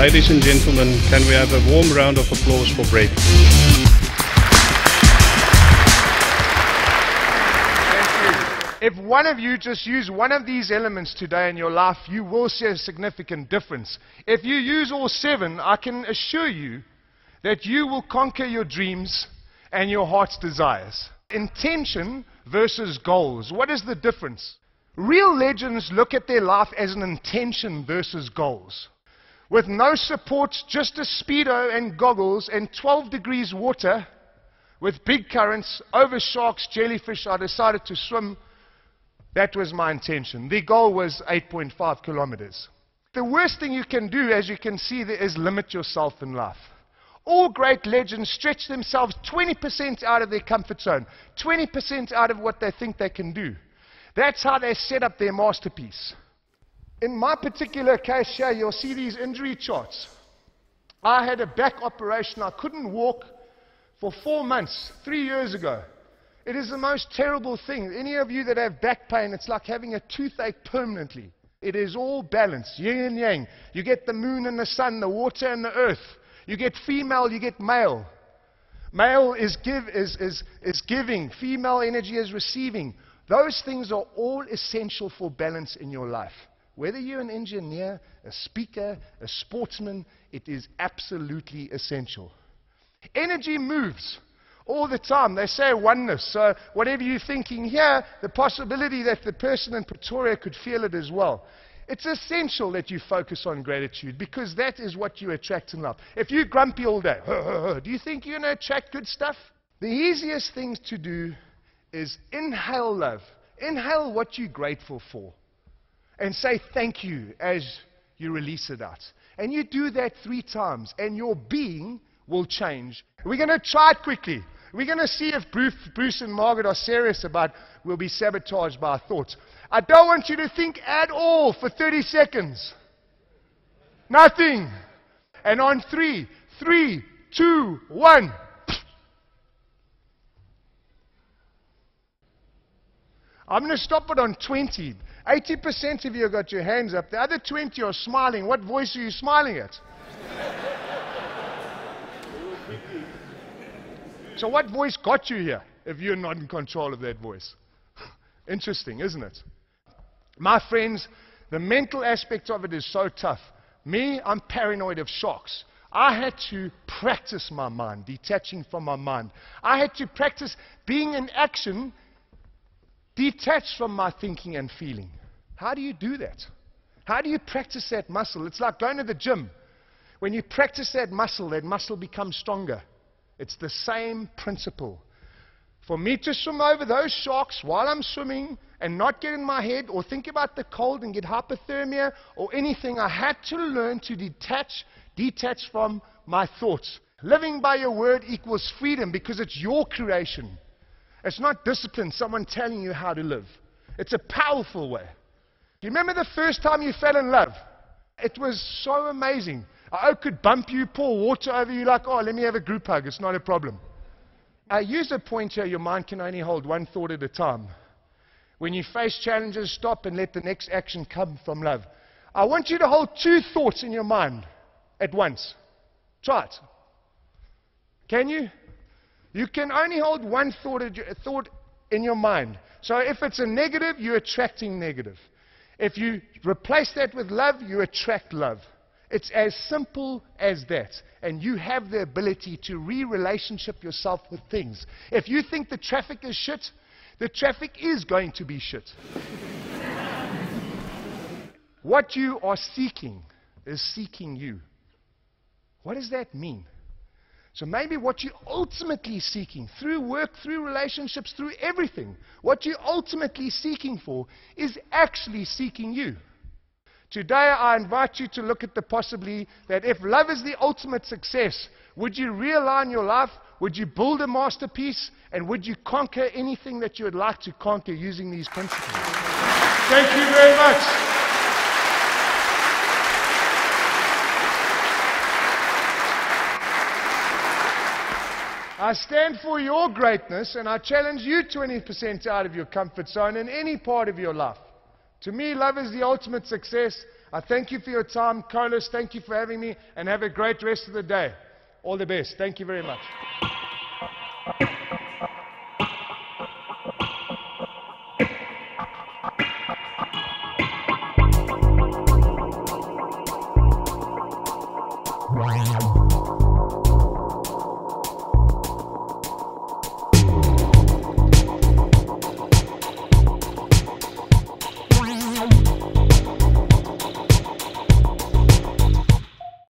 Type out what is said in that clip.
Ladies and gentlemen, can we have a warm round of applause for Brett? If one of you just use one of these elements today in your life, you will see a significant difference. If you use all 7, I can assure you that you will conquer your dreams and your heart's desires. Intention versus goals. What is the difference? Real legends look at their life as an intention versus goals. With no support, just a Speedo and goggles and 12 degrees water, with big currents, over sharks, jellyfish, I decided to swim. That was my intention. The goal was 8.5 kilometers. The worst thing you can do, as you can see there, is limit yourself in life. All great legends stretch themselves 20% out of their comfort zone, 20% out of what they think they can do. That's how they set up their masterpiece. In my particular case here, you'll see these injury charts. I had a back operation. I couldn't walk for 4 months, 3 years ago. It is the most terrible thing. Any of you that have back pain, it's like having a toothache permanently. It is all balance, yin and yang. You get the moon and the sun, the water and the earth. You get female, you get male. Male is giving, female energy is receiving. Those things are all essential for balance in your life. Whether you're an engineer, a speaker, a sportsman, it is absolutely essential. Energy moves all the time. They say oneness. So whatever you're thinking here, the possibility that the person in Pretoria could feel it as well. It's essential that you focus on gratitude, because that is what you attract in life. If you're grumpy all day, do you think you're going to attract good stuff? The easiest thing to do is inhale love. Inhale what you're grateful for. And say thank you as you release it out. And you do that 3 times, and your being will change. We're going to try it quickly. We're going to see if Bruce and Margaret are serious about we'll be sabotaged by our thoughts. I don't want you to think at all for 30 seconds. Nothing. And on 3, 3, 2, 1. I'm going to stop it on 20. 80% of you have got your hands up. The other 20 are smiling. What voice are you smiling at? So what voice got you here if you're not in control of that voice? Interesting, isn't it? My friends, the mental aspect of it is so tough. Me, I'm paranoid of sharks. I had to practice my mind, detaching from my mind. I had to practice being in action, detached from my thinking and feeling. How do you do that? How do you practice that muscle? It's like going to the gym. When you practice that muscle becomes stronger. It's the same principle. For me to swim over those sharks while I'm swimming and not get in my head or think about the cold and get hypothermia or anything, I had to learn to detach from my thoughts. Living by your word equals freedom, because it's your creation. It's not discipline, someone telling you how to live. It's a powerful way. You remember the first time you fell in love? It was so amazing. I could bump you, pour water over you like, oh, let me have a group hug. It's not a problem. I use a point here, your mind can only hold one thought at a time. When you face challenges, stop and let the next action come from love. I want you to hold 2 thoughts in your mind at once. Try it. Can you? You can only hold one thought in your mind. So if it's a negative, you're attracting negative. If you replace that with love, you attract love. It's as simple as that. And you have the ability to re-relationship yourself with things. If you think the traffic is shit, the traffic is going to be shit. What you are seeking is seeking you. What does that mean? So maybe what you're ultimately seeking, through work, through relationships, through everything, what you're ultimately seeking for is actually seeking you. Today I invite you to look at the possibility that if love is the ultimate success, would you realign your life? Would you build a masterpiece? And would you conquer anything that you would like to conquer using these principles? Thank you very much. I stand for your greatness, and I challenge you 20% out of your comfort zone in any part of your life. To me, love is the ultimate success. I thank you for your time. Carlos, thank you for having me, and have a great rest of the day. All the best. Thank you very much.